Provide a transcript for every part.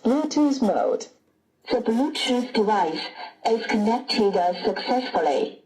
Bluetooth mode. The Bluetooth device is connected successfully.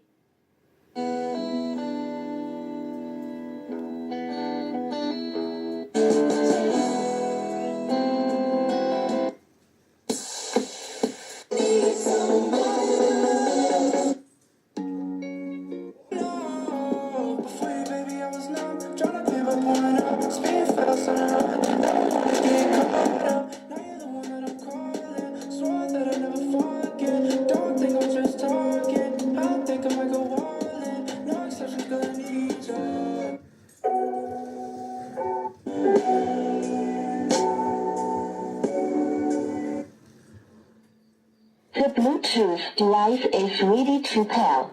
The Bluetooth device is ready to pair.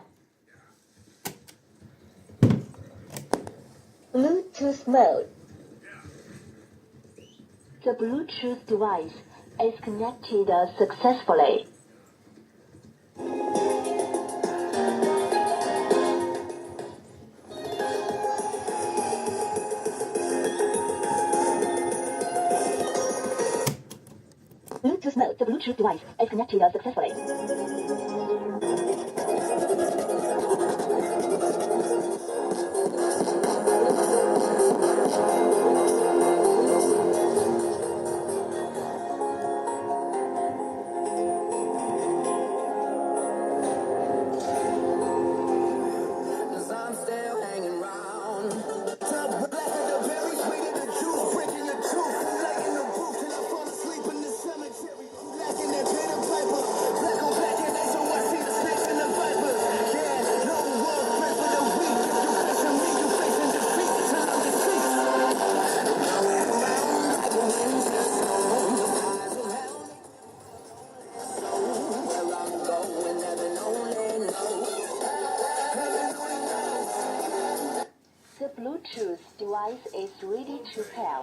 Bluetooth mode. The Bluetooth device is connected successfully. Bluetooth mode. The Bluetooth device is connected successfully. The Bluetooth device is ready to pair.